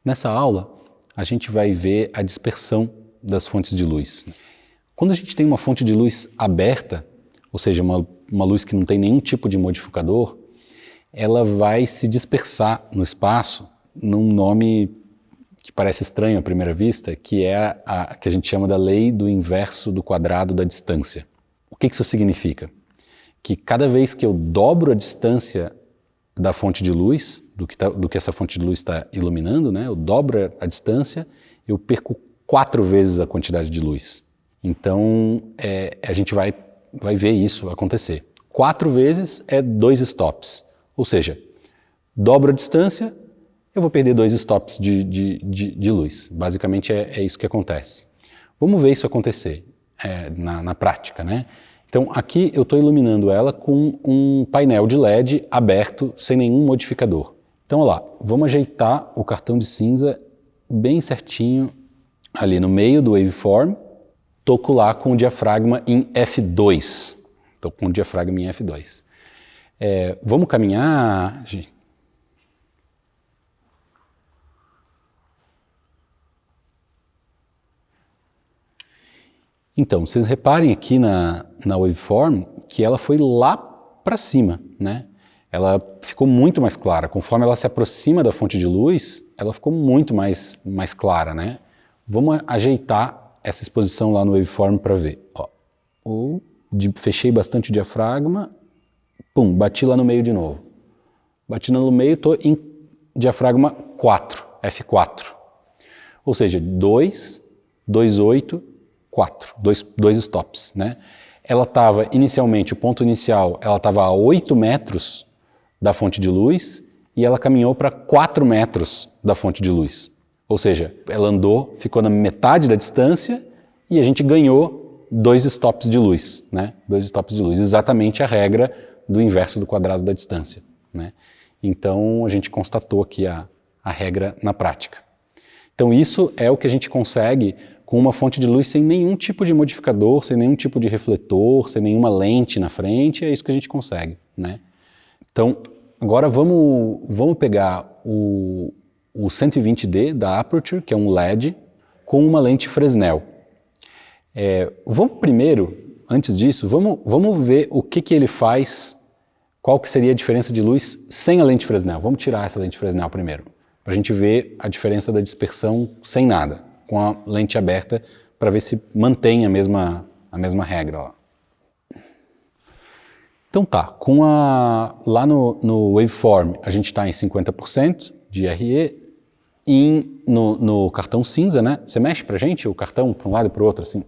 Nessa aula, a gente vai ver a dispersão das fontes de luz. Quando a gente tem uma fonte de luz aberta, ou seja, uma luz que não tem nenhum tipo de modificador, ela vai se dispersar no espaço num nome que parece estranho à primeira vista, que é a que a gente chama da lei do inverso do quadrado da distância. O que isso significa? Que cada vez que eu dobro a distância da fonte de luz, do que essa fonte de luz está iluminando, né? Eu dobro a distância, eu perco 4 vezes a quantidade de luz. Então, a gente vai ver isso acontecer. 4 vezes é 2 stops, ou seja, dobro a distância, eu vou perder 2 stops de luz. Basicamente é isso que acontece. Vamos ver isso acontecer na prática, né? Então aqui eu estou iluminando ela com um painel de LED aberto, sem nenhum modificador. Então olha lá, vamos ajeitar o cartão de cinza bem certinho ali no meio do waveform. Estou lá com o diafragma em F2. Estou com o diafragma em F2. Vamos caminhar, gente. Então, vocês reparem aqui na waveform que ela foi lá para cima, né? Ela ficou muito mais clara. Conforme ela se aproxima da fonte de luz, ela ficou muito mais clara, né? Vamos ajeitar essa exposição lá no waveform para ver. Ó, fechei bastante o diafragma, pum, bati lá no meio de novo. Bati no meio, estou em diafragma 4, F4. Ou seja, 2, 2, 8, 4, dois stops, né? Ela estava inicialmente, o ponto inicial, ela estava a 8 metros da fonte de luz e ela caminhou para 4 metros da fonte de luz. Ou seja, ela andou, ficou na metade da distância e a gente ganhou 2 stops de luz, né? 2 stops de luz, exatamente a regra do inverso do quadrado da distância, né? Então a gente constatou aqui a regra na prática. Então isso é o que a gente consegue com uma fonte de luz sem nenhum tipo de modificador, sem nenhum tipo de refletor, sem nenhuma lente na frente, é isso que a gente consegue, né? Então, agora vamos pegar o 120D da Aperture, que é um LED, com uma lente Fresnel. Vamos primeiro, antes disso, vamos ver o que ele faz, qual que seria a diferença de luz sem a lente Fresnel. Vamos tirar essa lente Fresnel primeiro, para a gente ver a diferença da dispersão sem nada, com a lente aberta, para ver se mantém a mesma regra. Ó. Então tá, lá no waveform a gente está em 50% de RE, e no cartão cinza, né? Você mexe pra gente o cartão para um lado e para o outro, assim.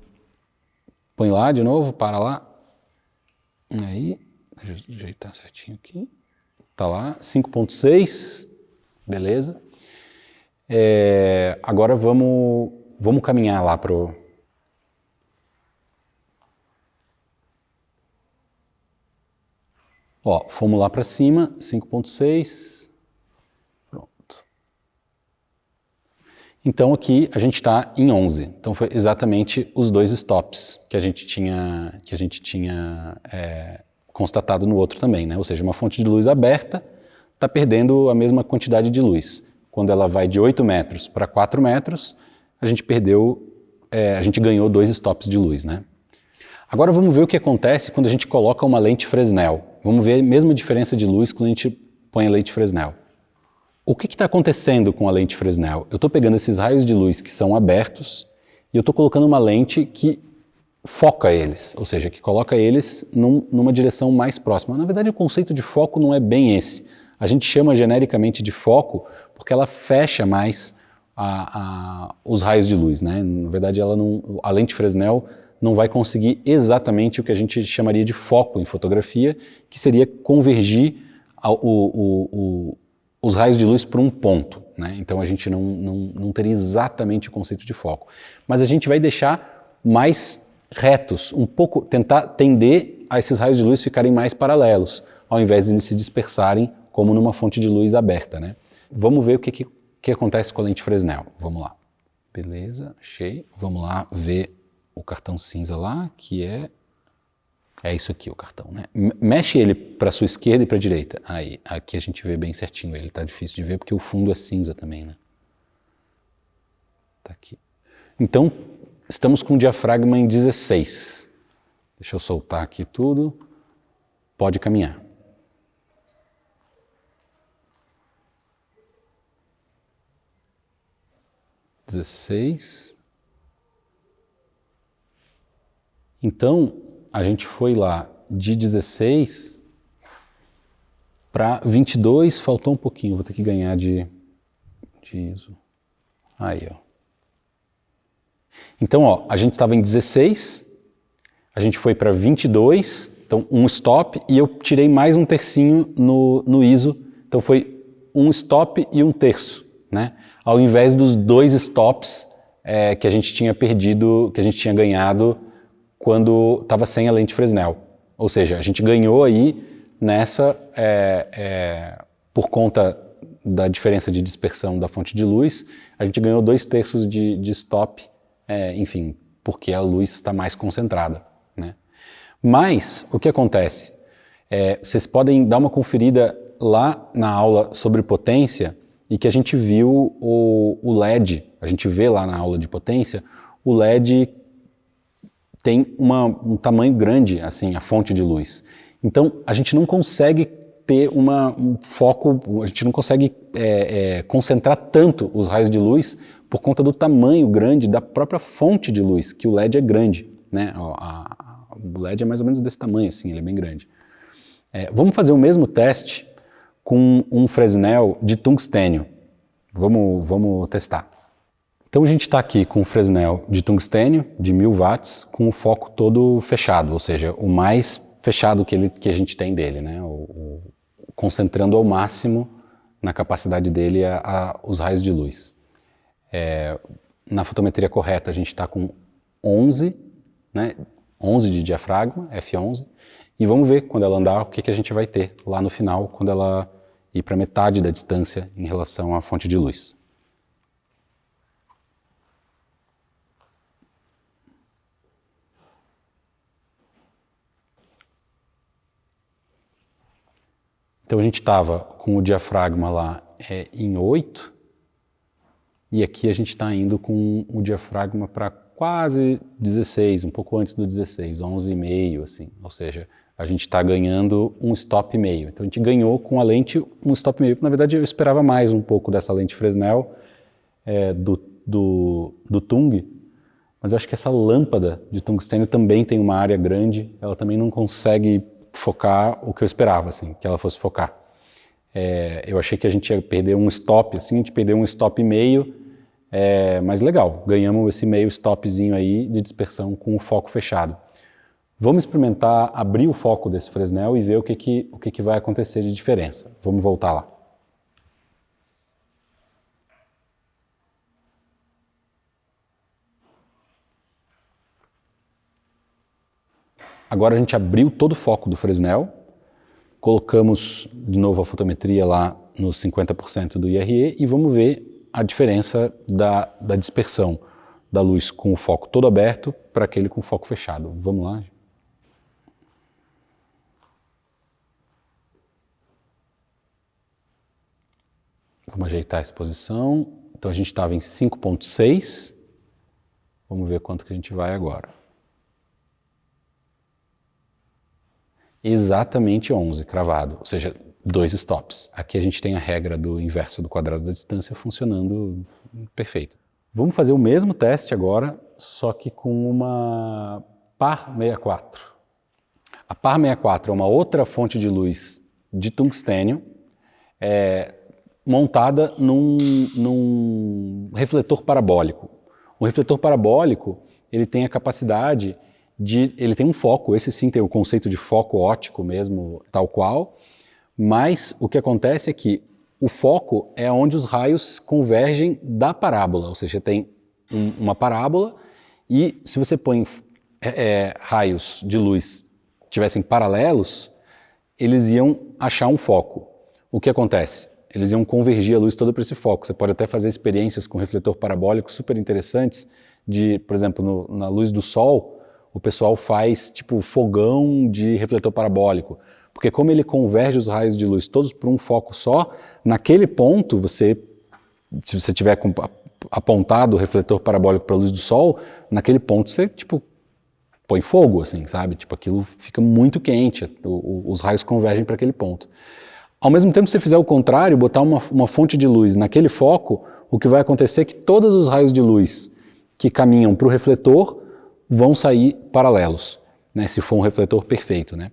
Põe lá de novo, para lá. Aí, deixa eu ajeitar certinho aqui. Tá lá, 5.6, beleza. Agora vamos caminhar lá pro... Ó, fomos lá para cima, 5.6, pronto. Então aqui a gente está em 11, então foi exatamente os 2 stops que a gente tinha constatado no outro também, né? Ou seja, uma fonte de luz aberta está perdendo a mesma quantidade de luz. Quando ela vai de 8 metros para 4 metros, a gente ganhou 2 stops de luz, né? Agora vamos ver o que acontece quando a gente coloca uma lente Fresnel. Vamos ver a mesma diferença de luz quando a gente põe a lente Fresnel. O que está acontecendo com a lente Fresnel? Eu estou pegando esses raios de luz que são abertos e eu estou colocando uma lente que foca eles, ou seja, que coloca eles numa direção mais próxima. Na verdade, o conceito de foco não é bem esse. A gente chama genericamente de foco porque ela fecha mais os raios de luz, né? Na verdade, a lente Fresnel não vai conseguir exatamente o que a gente chamaria de foco em fotografia, que seria convergir os raios de luz para um ponto, né? Então a gente não teria exatamente o conceito de foco. Mas a gente vai deixar mais retos, um pouco, tentar tender a esses raios de luz ficarem mais paralelos, ao invés de eles se dispersarem como numa fonte de luz aberta, né? Vamos ver o que acontece com a lente Fresnel. Vamos lá. Beleza, achei. Vamos lá ver o cartão cinza lá, que é isso aqui o cartão, né? Mexe ele para sua esquerda e para a direita. Aí, aqui a gente vê bem certinho ele, tá difícil de ver porque o fundo é cinza também, né? Tá aqui. Então, estamos com o diafragma em 16. Deixa eu soltar aqui tudo. Pode caminhar. Então, a gente foi lá de 16 para 22, faltou um pouquinho, vou ter que ganhar de ISO. Aí, ó. Então, ó, a gente estava em 16, a gente foi para 22, então um stop, e eu tirei mais um tercinho no ISO, então foi um stop e um terço, né? Ao invés dos 2 stops que a gente tinha perdido, que a gente tinha ganhado quando estava sem a lente Fresnel. Ou seja, a gente ganhou aí nessa, por conta da diferença de dispersão da fonte de luz, a gente ganhou 2/3 de stop, enfim, porque a luz está mais concentrada, né? Mas, o que acontece? Vocês podem dar uma conferida lá na aula sobre potência e que a gente viu o LED, a gente vê lá na aula de potência, o LED tem um tamanho grande, assim, a fonte de luz. Então, a gente não consegue ter um foco, a gente não consegue concentrar tanto os raios de luz por conta do tamanho grande da própria fonte de luz, que o LED é grande, né? O LED é mais ou menos desse tamanho, assim, ele é bem grande. Vamos fazer o mesmo teste com um Fresnel de tungstênio. Vamos testar. Então a gente está aqui com o Fresnel de tungstênio, de 1000 watts, com o foco todo fechado, ou seja, o mais fechado que a gente tem dele, né? Concentrando ao máximo na capacidade dele os raios de luz. Na fotometria correta a gente está com 11, né? 11 de diafragma, F11, e vamos ver quando ela andar o que a gente vai ter lá no final, quando ela ir para metade da distância em relação à fonte de luz. Então a gente estava com o diafragma lá em 8, e aqui a gente está indo com o diafragma para quase 16, um pouco antes do 16, 11,5, assim. Ou seja, a gente está ganhando um stop e meio. Então a gente ganhou com a lente um stop e meio. Na verdade eu esperava mais um pouco dessa lente Fresnel do Tung, mas eu acho que essa lâmpada de tungstênio também tem uma área grande, ela também não consegue focar o que eu esperava, assim, que ela fosse focar. Eu achei que a gente ia perder um stop, assim, a gente perdeu um stop e meio, mas legal, ganhamos esse meio stopzinho aí de dispersão com o foco fechado. Vamos experimentar abrir o foco desse Fresnel e ver o que vai acontecer de diferença. Vamos voltar lá. Agora a gente abriu todo o foco do Fresnel, colocamos de novo a fotometria lá nos 50% do IRE e vamos ver a diferença da dispersão da luz com o foco todo aberto para aquele com o foco fechado. Vamos lá? Vamos ajeitar a exposição. Então a gente estava em 5.6. Vamos ver quanto que a gente vai agora. Exatamente 11, cravado, ou seja, 2 stops. Aqui a gente tem a regra do inverso do quadrado da distância funcionando perfeito. Vamos fazer o mesmo teste agora, só que com uma Par 64. A Par 64 é uma outra fonte de luz de tungstênio montada num refletor parabólico. O refletor parabólico ele tem a capacidade ele tem um foco, esse sim tem o conceito de foco óptico mesmo, tal qual, mas o que acontece é que o foco é onde os raios convergem da parábola, ou seja, tem uma parábola e se você põe raios de luz tivessem paralelos, eles iam achar um foco. O que acontece? Eles iam convergir a luz toda para esse foco. Você pode até fazer experiências com refletor parabólico super interessantes, por exemplo, na luz do sol, o pessoal faz tipo fogão de refletor parabólico, porque como ele converge os raios de luz todos para um foco só, naquele ponto se você tiver apontado o refletor parabólico para a luz do sol, naquele ponto você, tipo, põe fogo, assim, sabe? Tipo, aquilo fica muito quente, os raios convergem para aquele ponto. Ao mesmo tempo, se você fizer o contrário, botar uma fonte de luz naquele foco, o que vai acontecer é que todos os raios de luz que caminham para o refletor vão sair paralelos, né? Se for um refletor perfeito, né?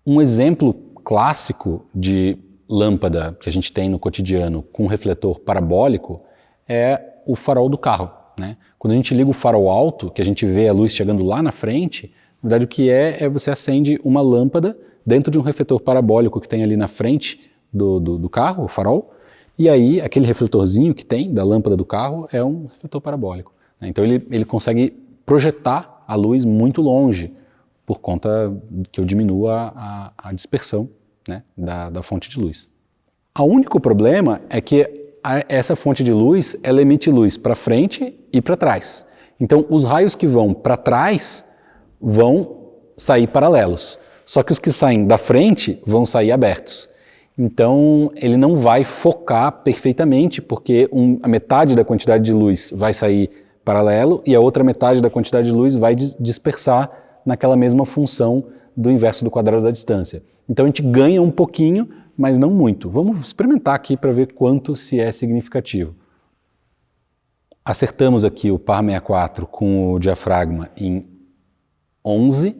Um exemplo clássico de lâmpada que a gente tem no cotidiano com refletor parabólico é o farol do carro, né? Quando a gente liga o farol alto, que a gente vê a luz chegando lá na frente, na verdade o que é você acende uma lâmpada dentro de um refletor parabólico que tem ali na frente do carro, o farol, e aí aquele refletorzinho que tem da lâmpada do carro é um refletor parabólico, né? Então ele consegue projetar a luz muito longe, por conta que eu diminuo a dispersão, né, da fonte de luz. O único problema é que essa fonte de luz, ela emite luz para frente e para trás. Então, os raios que vão para trás vão sair paralelos, só que os que saem da frente vão sair abertos. Então, ele não vai focar perfeitamente, porque a metade da quantidade de luz vai sair paralelo e a outra metade da quantidade de luz vai dispersar naquela mesma função do inverso do quadrado da distância. Então a gente ganha um pouquinho, mas não muito. Vamos experimentar aqui para ver quanto se é significativo. Acertamos aqui o par 64 com o diafragma em 11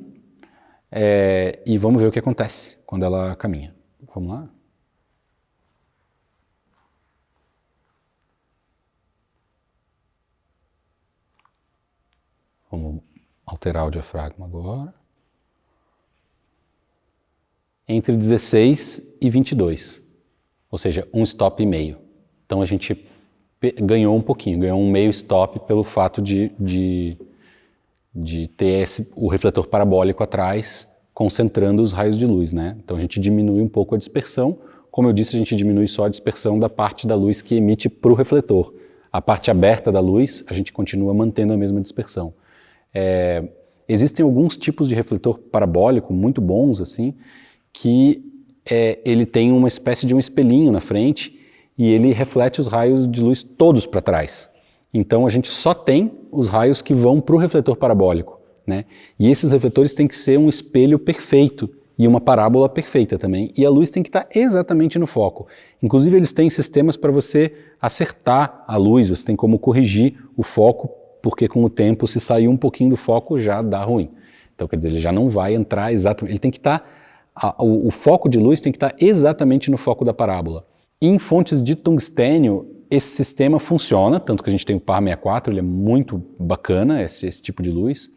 e vamos ver o que acontece quando ela caminha. Vamos lá? Vamos alterar o diafragma agora. Entre 16 e 22, ou seja, um stop e meio. Então a gente ganhou um pouquinho, ganhou um meio stop pelo fato de ter o refletor parabólico atrás, concentrando os raios de luz, né? Então a gente diminui um pouco a dispersão. Como eu disse, a gente diminui só a dispersão da parte da luz que emite para o refletor. A parte aberta da luz, a gente continua mantendo a mesma dispersão. Existem alguns tipos de refletor parabólico muito bons, assim, que ele tem uma espécie de um espelhinho na frente e ele reflete os raios de luz todos para trás. Então a gente só tem os raios que vão para o refletor parabólico, né? E esses refletores têm que ser um espelho perfeito e uma parábola perfeita também, e a luz tem que estar exatamente no foco. Inclusive eles têm sistemas para você acertar a luz, você tem como corrigir o foco, porque com o tempo, se sair um pouquinho do foco, já dá ruim. Então quer dizer, ele já não vai entrar exatamente, ele tem que estar, o foco de luz tem que estar exatamente no foco da parábola. Em fontes de tungstênio, esse sistema funciona, tanto que a gente tem o par 64, ele é muito bacana, esse tipo de luz.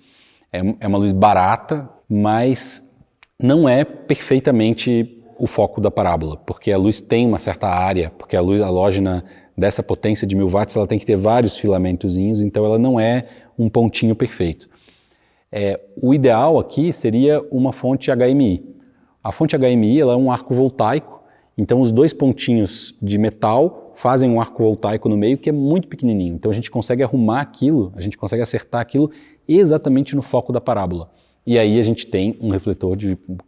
É uma luz barata, mas não é perfeitamente o foco da parábola, porque a luz tem uma certa área, porque a luz halógena dessa potência de 1000 watts, ela tem que ter vários filamentozinhos, então ela não é um pontinho perfeito. O ideal aqui seria uma fonte HMI. A fonte HMI ela é um arco voltaico, então os dois pontinhos de metal fazem um arco voltaico no meio que é muito pequenininho. Então a gente consegue arrumar aquilo, a gente consegue acertar aquilo exatamente no foco da parábola. E aí a gente tem um refletor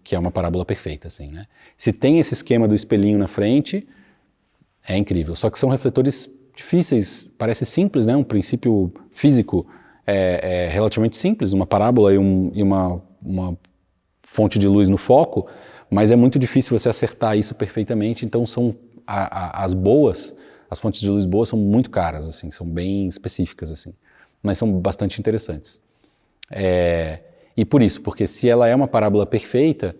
que é uma parábola perfeita, assim, né? Se tem esse esquema do espelhinho na frente, é incrível. Só que são refletores difíceis, parece simples, né? Um princípio físico relativamente simples, uma parábola e uma fonte de luz no foco, mas é muito difícil você acertar isso perfeitamente, então as fontes de luz boas são muito caras, assim, são bem específicas, assim, mas são bastante interessantes. E por isso, porque se ela é uma parábola perfeita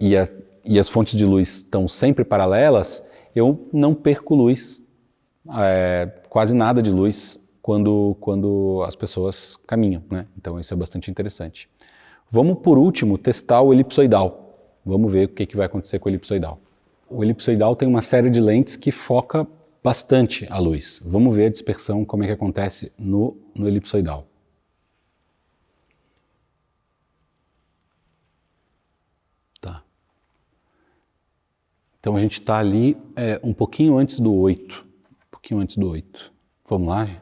e as fontes de luz estão sempre paralelas, eu não perco luz, quase nada de luz quando as pessoas caminham, né? Então isso é bastante interessante. Vamos, por último, testar o elipsoidal. Vamos ver o que vai acontecer com o elipsoidal. O elipsoidal tem uma série de lentes que foca bastante a luz. Vamos ver a dispersão, como é que acontece no elipsoidal. Tá. Então a gente está ali um pouquinho antes do 8. Um pouquinho antes do 8. Vamos lá, gente?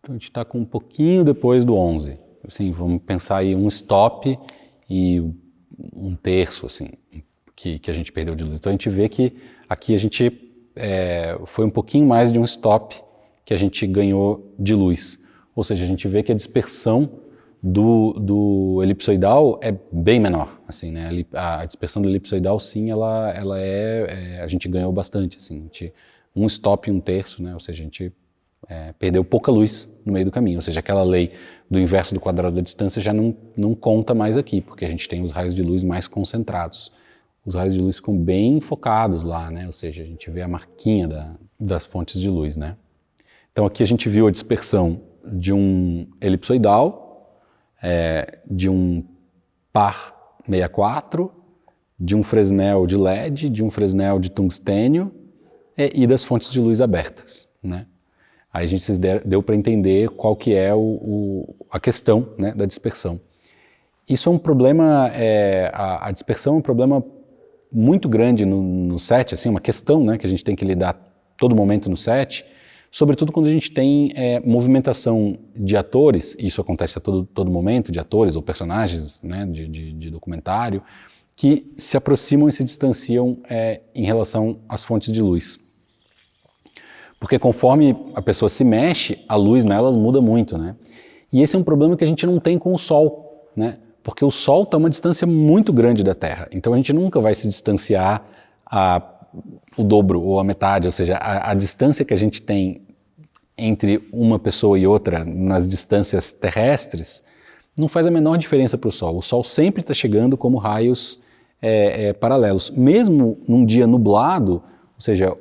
Então a gente está com um pouquinho depois do 11. assim, vamos pensar aí um stop e um terço, assim, que a gente perdeu de luz. Então a gente vê que aqui a gente foi um pouquinho mais de um stop que a gente ganhou de luz. Ou seja, a gente vê que a dispersão do elipsoidal é bem menor, assim, né? A dispersão do elipsoidal, sim, a gente ganhou bastante, assim, um stop e um terço, né? Ou seja, a gente perdeu pouca luz no meio do caminho, ou seja, aquela lei do inverso do quadrado da distância já não conta mais aqui, porque a gente tem os raios de luz mais concentrados. Os raios de luz ficam bem focados lá, né? Ou seja, a gente vê a marquinha das fontes de luz, né? Então aqui a gente viu a dispersão de um elipsoidal, de um par 64, de um Fresnel de LED, de um Fresnel de tungstênio e das fontes de luz abertas, né? Aí a gente deu para entender qual que é a questão, né, da dispersão. Isso é um problema, a dispersão é um problema muito grande no set, assim, uma questão, né, que a gente tem que lidar todo momento no set, sobretudo quando a gente tem movimentação de atores, isso acontece a todo momento, de atores ou personagens, né, de documentário, que se aproximam e se distanciam em relação às fontes de luz. Porque conforme a pessoa se mexe, a luz nelas muda muito, né? E esse é um problema que a gente não tem com o Sol, né? Porque o Sol está a uma distância muito grande da Terra, então a gente nunca vai se distanciar o dobro ou a metade, ou seja, a distância que a gente tem entre uma pessoa e outra nas distâncias terrestres não faz a menor diferença para o Sol. O Sol sempre está chegando como raios paralelos. Mesmo num dia nublado, ou seja,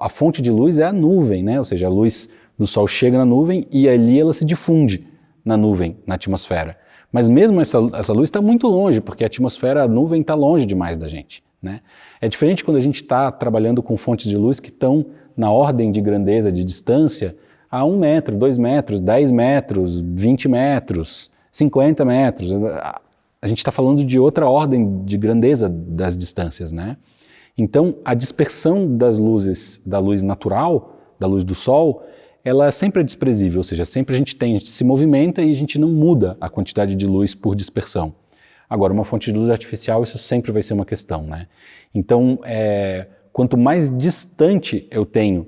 a fonte de luz é a nuvem, né? Ou seja, a luz do Sol chega na nuvem e ali ela se difunde na nuvem, na atmosfera. Mas mesmo essa luz está muito longe, porque a atmosfera, a nuvem está longe demais da gente, né? É diferente quando a gente está trabalhando com fontes de luz que estão na ordem de grandeza, de distância, a 1 metro, 2 metros, 10 metros, 20 metros, 50 metros. A gente está falando de outra ordem de grandeza das distâncias, né? Então, a dispersão das luzes, da luz natural, da luz do Sol, ela sempre é desprezível, ou seja, sempre a gente se movimenta e a gente não muda a quantidade de luz por dispersão. Agora, uma fonte de luz artificial, isso sempre vai ser uma questão, né? Então, quanto mais distante eu tenho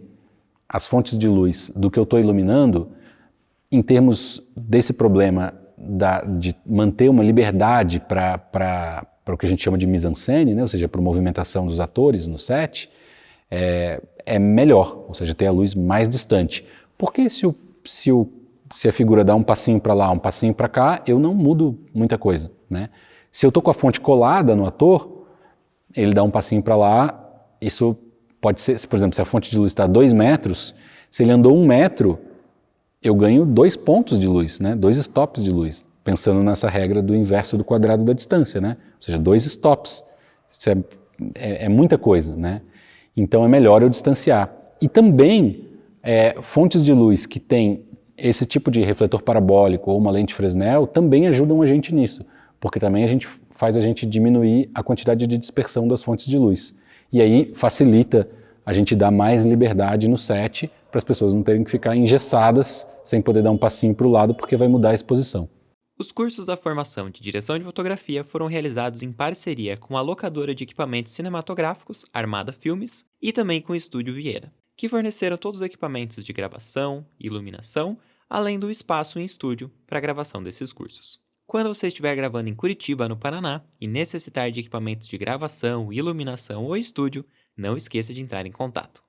as fontes de luz do que eu estou iluminando, em termos desse problema de manter uma liberdade para o que a gente chama de mise-en-scène, né? Ou seja, para a movimentação dos atores no set, é melhor, ou seja, ter a luz mais distante. Porque se a figura dá um passinho para lá, um passinho para cá, eu não mudo muita coisa, né? Se eu estou com a fonte colada no ator, ele dá um passinho para lá, isso pode ser, por exemplo, se a fonte de luz está a 2 metros, se ele andou 1 metro, eu ganho 2 pontos de luz, né? 2 stops de luz, pensando nessa regra do inverso do quadrado da distância, né? Ou seja, 2 stops. Isso é muita coisa, né? Então é melhor eu distanciar. E também fontes de luz que têm esse tipo de refletor parabólico ou uma lente Fresnel também ajudam a gente nisso, porque também faz a gente diminuir a quantidade de dispersão das fontes de luz. E aí facilita a gente dar mais liberdade no set para as pessoas não terem que ficar engessadas sem poder dar um passinho para o lado porque vai mudar a exposição. Os cursos da formação de direção de fotografia foram realizados em parceria com a locadora de equipamentos cinematográficos Armada Filmes e também com o Estúdio Vieira, que forneceram todos os equipamentos de gravação, iluminação, além do espaço em estúdio para a gravação desses cursos. Quando você estiver gravando em Curitiba, no Paraná, e necessitar de equipamentos de gravação, iluminação ou estúdio, não esqueça de entrar em contato.